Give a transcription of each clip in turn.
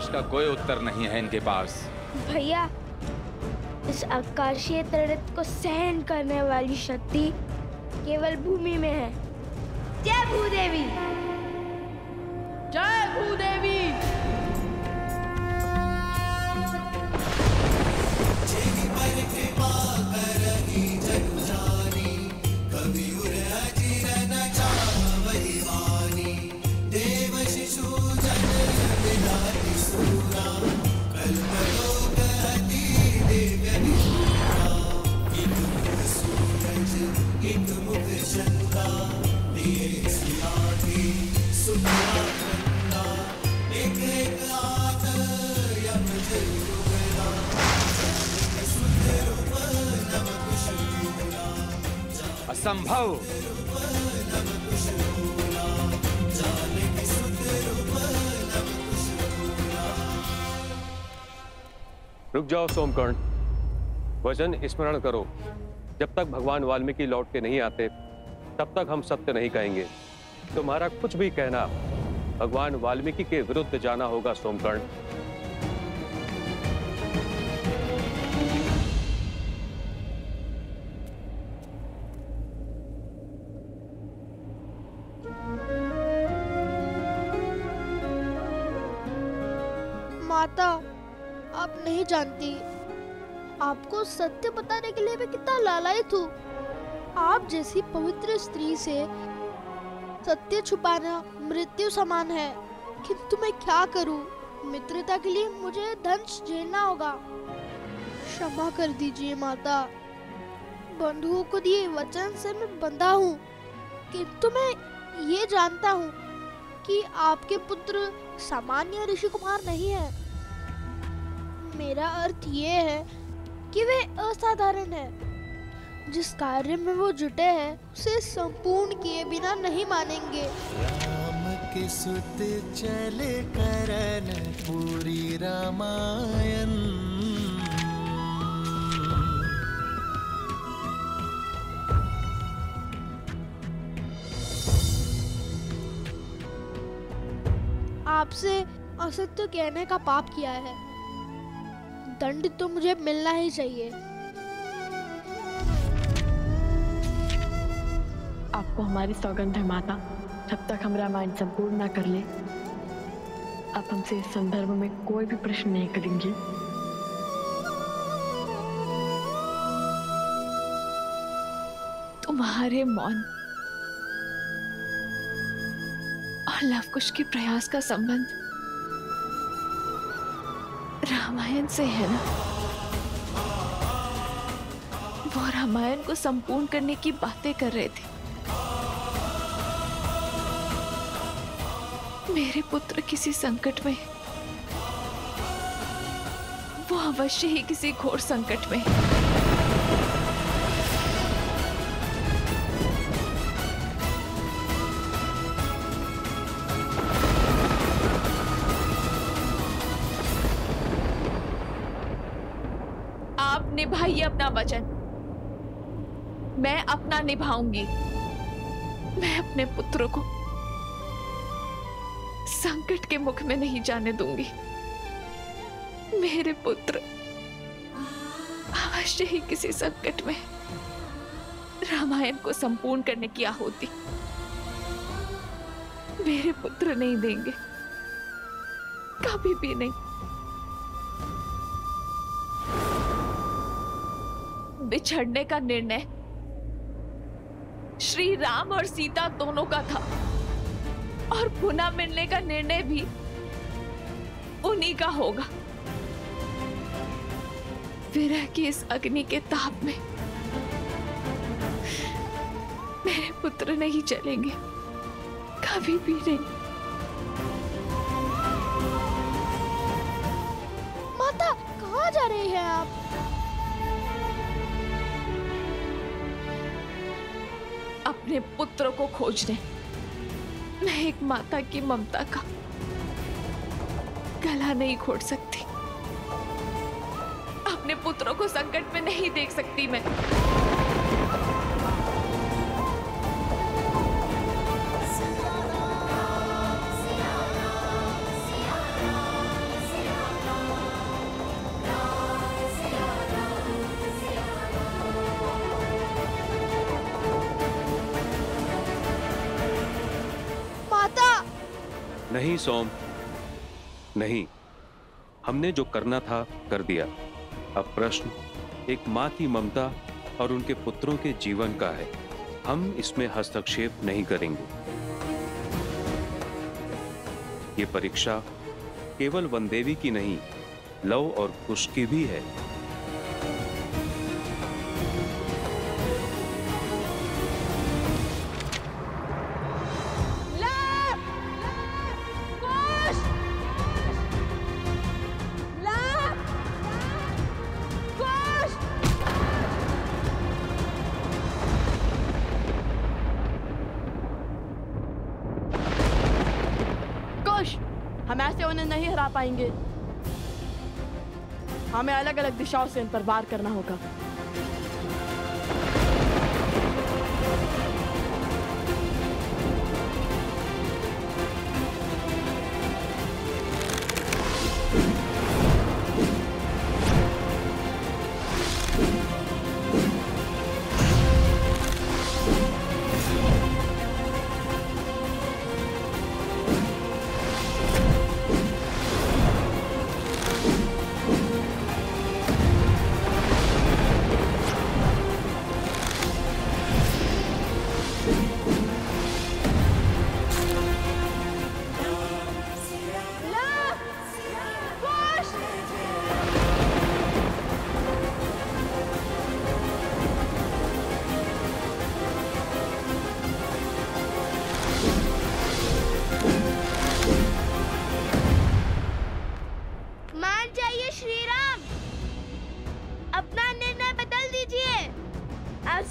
का कोई उत्तर नहीं है इनके पास। भैया, इस आकाशीय तड़प को सहन करने वाली शक्ति केवल भूमि में है। जय भूदेवी! जय भूदेवी! असंभव! रुक जाओ सोमकर्ण, वचन स्मरण करो। जब तक भगवान वाल्मीकि लौट के नहीं आते तब तक हम सत्य नहीं कहेंगे। तुम्हारा कुछ भी कहना भगवान वाल्मीकि के विरुद्ध जाना होगा सोमकर्ण। माता, आप नहीं जानती, आपको सत्य बताने के लिए मैं कितना लालायित हूँ। आप जैसी पवित्र स्त्री से सत्य छुपाना मृत्यु समान है। किंतु मैं क्या करूँ? मित्रता के लिए मुझे दंश झेलना होगा। क्षमा कर दीजिए माता। बंधुओं को दिए वचन से मैं बंधा हूँ, किंतु मैं ये जानता हूँ कि आपके पुत्र सामान्य ऋषि कुमार नहीं है। मेरा अर्थ ये है कि वे असाधारण है। जिस कार्य में वो जुटे हैं उसे संपूर्ण किए बिना नहीं मानेंगे। राम के सुत चले करन पूरी रामायण। आपसे असत्य कहने का पाप किया है, दंड तो मुझे मिलना ही चाहिए। आपको हमारी सौगंध है माता, जब तक हम रामायण संपूर्ण न कर ले आप हमसे इस संदर्भ में कोई भी प्रश्न नहीं करेंगे। तुम्हारे मौन और लवकुश के प्रयास का संबंध रामायण से है ना? वो रामायण को संपूर्ण करने की बातें कर रहे थे। मेरे पुत्र किसी संकट में, वो अवश्य ही किसी घोर संकट में। आप निभाइए अपना वचन, मैं अपना निभाऊंगी। मैं अपने पुत्र को संकट के मुख में नहीं जाने दूंगी। मेरे पुत्र अवश्य ही किसी संकट में रामायण को संपूर्ण करने की आहुति मेरे पुत्र नहीं देंगे, कभी भी नहीं। बिछड़ने का निर्णय श्री राम और सीता दोनों का था और पुनः मिलने का निर्णय भी उन्हीं का होगा। विरह की इस अग्नि के ताप में मेरे पुत्र नहीं चलेंगे, कभी भी नहीं। माता, कहाँ जा रही हैं आप? अपने पुत्र को खोजने। मैं एक माता की ममता का गला नहीं घोट सकती। अपने पुत्रों को संकट में नहीं देख सकती मैं। नहीं सोम, नहीं। हमने जो करना था कर दिया। अब प्रश्न एक माँ की ममता और उनके पुत्रों के जीवन का है। हम इसमें हस्तक्षेप नहीं करेंगे। ये परीक्षा केवल वनदेवी की नहीं, लव और कुश की भी है। हम ऐसे उन्हें नहीं हरा पाएंगे। हमें अलग अलग दिशाओं से इन पर वार करना होगा।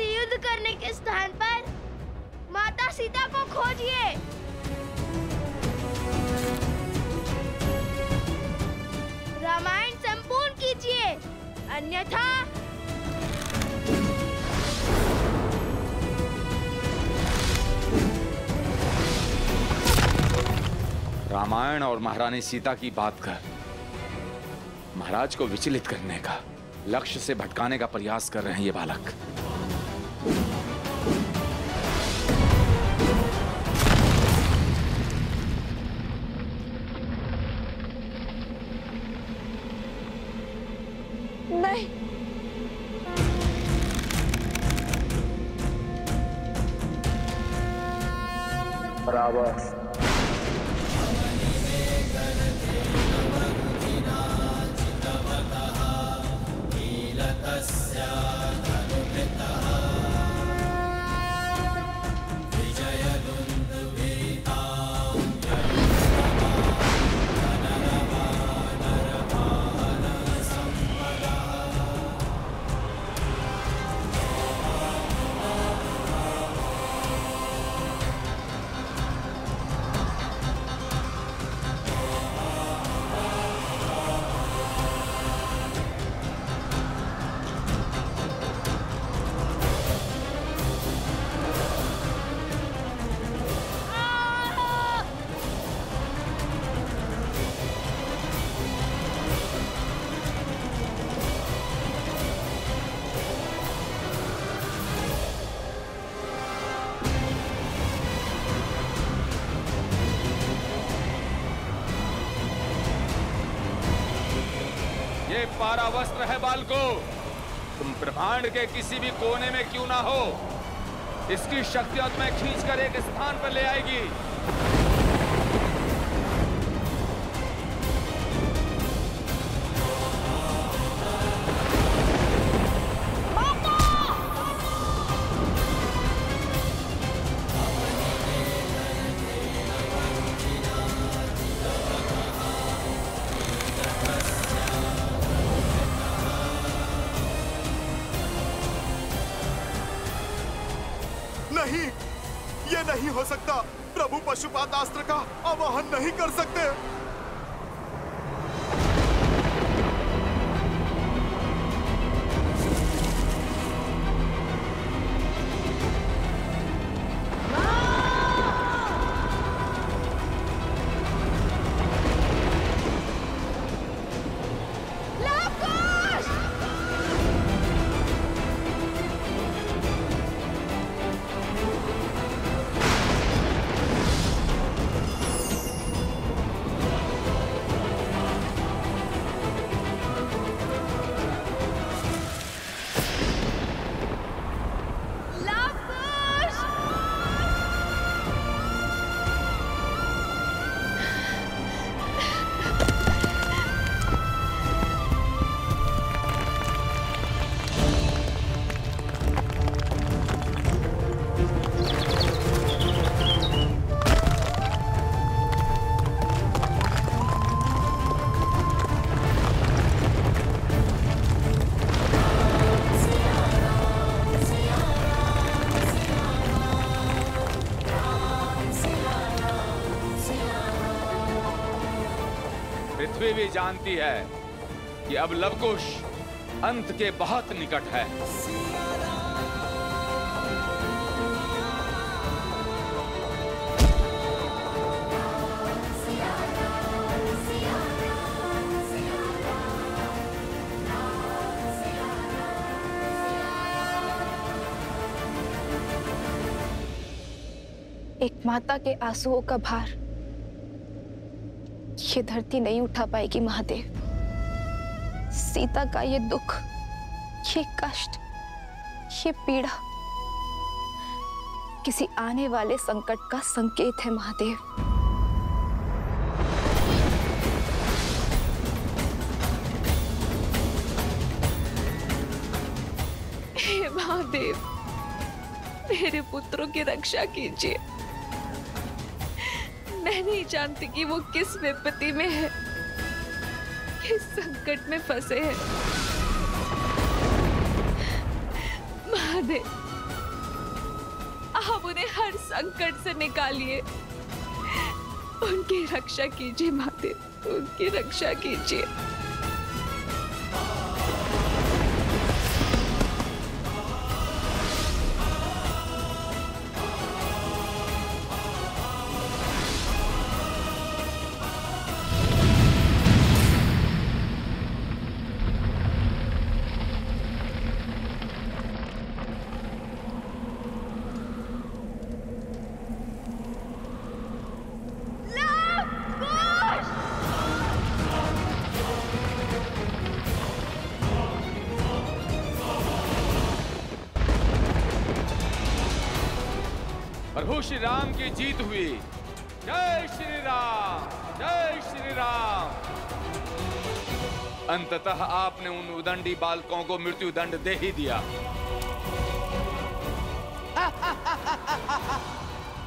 युद्ध करने के स्थान पर माता सीता को खोजिए। रामायण संपूर्ण कीजिए, अन्यथा रामायण और महारानी सीता की बात कर महाराज को विचलित करने का, लक्ष्य से भटकाने का प्रयास कर रहे हैं ये बालक। नहीं, बराबर पारावस्त्र है बालको, तुम ब्रह्मांड के किसी भी कोने में क्यों ना हो, इसकी शक्तियां तुम्हें खींचकर एक स्थान पर ले आएगी। नहीं, नहीं हो सकता। प्रभु पशुपातास्त्र का आवाहन नहीं कर सकते। पृथ्वी भी जानती है कि अब लवकुश अंत के बहुत निकट है। एक माता के आंसुओं का भार ये धरती नहीं उठा पाएगी महादेव। सीता का ये दुख, ये कष्ट, ये पीड़ा किसी आने वाले संकट का संकेत है महादेव। हे महादेव, मेरे पुत्रों की रक्षा कीजिए। मैं नहीं जानती कि वो किस विपत्ति में है, किस संकट में फंसे हैं। महादेव, आप उन्हें हर संकट से निकालिए। उनकी रक्षा कीजिए महादेव, उनकी रक्षा कीजिए। प्रभु श्री राम की जीत हुई। जय श्री राम, जय श्री राम। अंततः आपने उन उदंडी बालकों को मृत्यु दंड दे ही दिया।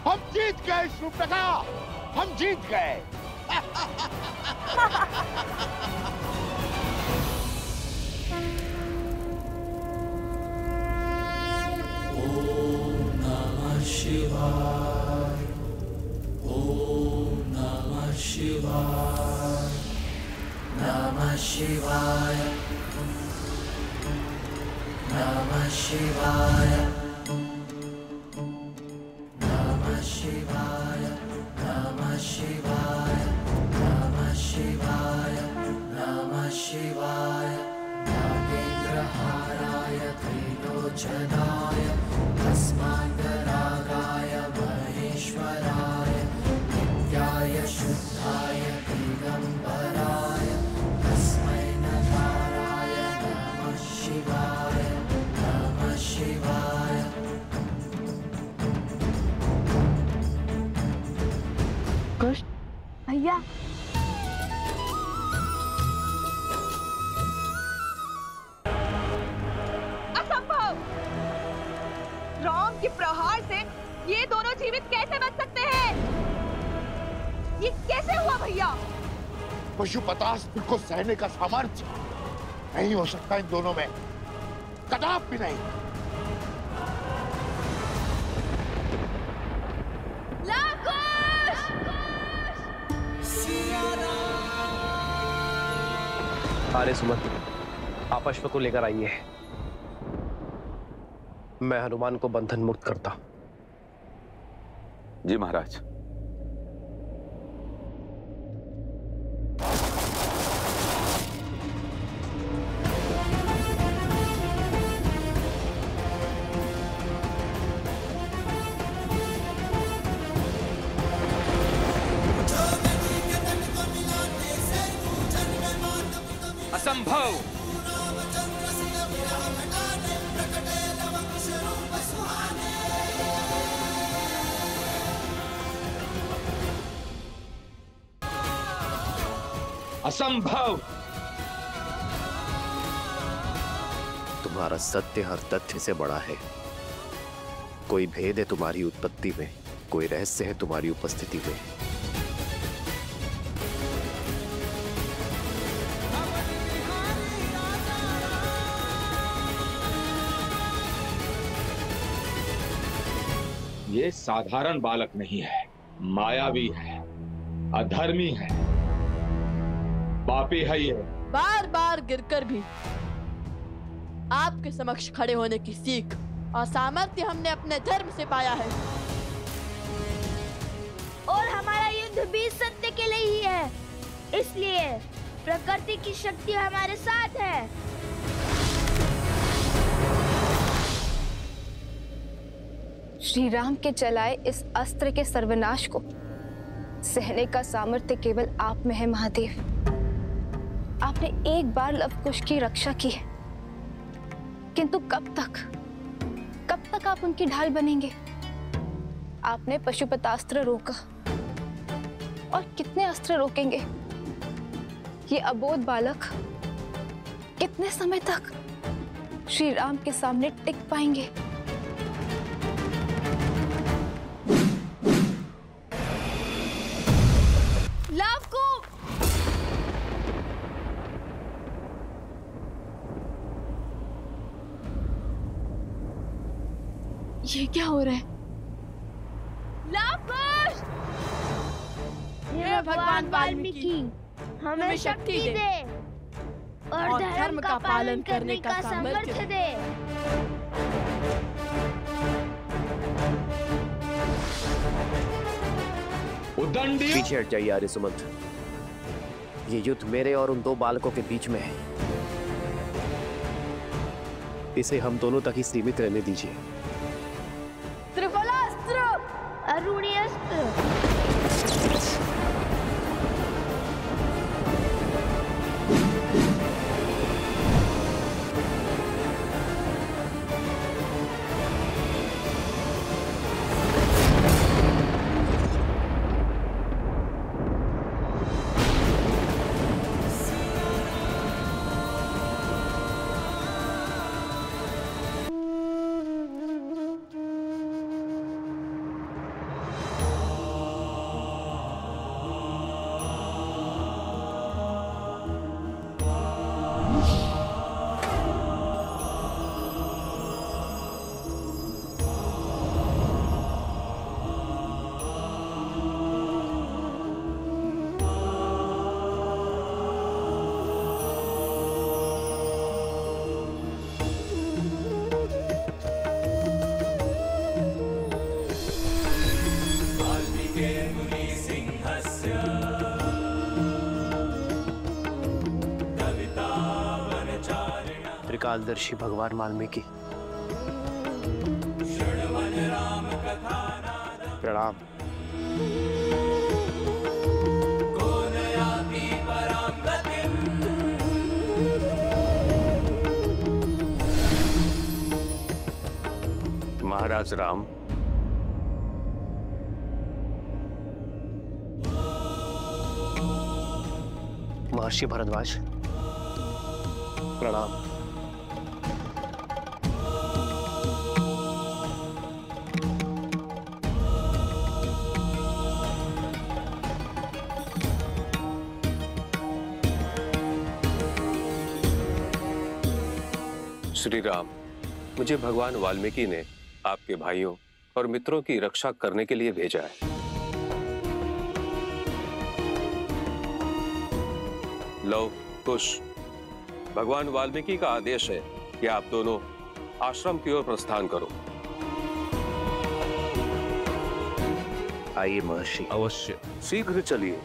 हम जीत गए शूर्पणखा, हम जीत गए। शिवाय, ओम नमः शिवाय, नमः शिवाय, नमः शिवाय, नमः शिवाय, नमः शिवाय, नमः शिवाय, नमः शिवाय, नागेन्द्रहाराय त्रिलोचनाय तस्मान्तरागाय महेश्वराय नित्याय शुद्धाय दिगंबराय तस्मै नकाराय नमः शिवाय, नमः शिवाय। कुश भैया, राम के प्रहार से ये दोनों जीवित कैसे बच सकते हैं? ये कैसे हुआ भैया? पशुपतास्त्र को सहने का सामर्थ्य नहीं हो सकता इन दोनों में, कदापि नहीं। आर्य सुमंत, आप अश्व को लेकर आइए। मैं हनुमान को बंधन मुक्त करता। जी महाराज। असंभव। असंभव। तुम्हारा सत्य हर तथ्य से बड़ा है। कोई भेद है तुम्हारी उत्पत्ति में, कोई रहस्य है तुम्हारी उपस्थिति में। ये साधारण बालक नहीं है, मायावी है, अधर्मी है, पापी है। ये बार बार गिरकर भी आपके समक्ष खड़े होने की सीख और सामर्थ्य हमने अपने धर्म से पाया है। और हमारा युद्ध भी सत्य के लिए ही है, इसलिए प्रकृति की शक्ति हमारे साथ है। श्री राम के चलाए इस अस्त्र के सर्वनाश को सहने का सामर्थ्य केवल आप में है महादेव। आपने एक बार लवकुश की रक्षा की है, किंतु कब तक आप उनकी ढाल बनेंगे? आपने पशुपतास्त्र रोका, और कितने अस्त्र रोकेंगे? ये अबोध बालक कितने समय तक श्री राम के सामने टिक पाएंगे? ये क्या हो रहा है? लवकुश! हे भगवान वाल्मीकि, हमें शक्ति दे और धर्म का पालन करने का सामर्थ्य दे। उद्दंडी! पीछे हट जाइए आर्य सुमंत। ये युद्ध मेरे और उन दो बालकों के बीच में है। इसे हम दोनों तक ही सीमित रहने दीजिए। त्रिफलास्त्र, अरुणी अस्त्र। त्रिकालदर्शी भगवान वाल्मीकि, प्रणाम। महाराज राम, महर्षि भरद्वाज, प्रणाम। श्री राम, मुझे भगवान वाल्मीकि ने आपके भाइयों और मित्रों की रक्षा करने के लिए भेजा है। लव, कुश, भगवान वाल्मीकि का आदेश है कि आप दोनों आश्रम की ओर प्रस्थान करो। आइए महर्षि। अवश्य, शीघ्र चलिए।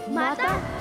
माता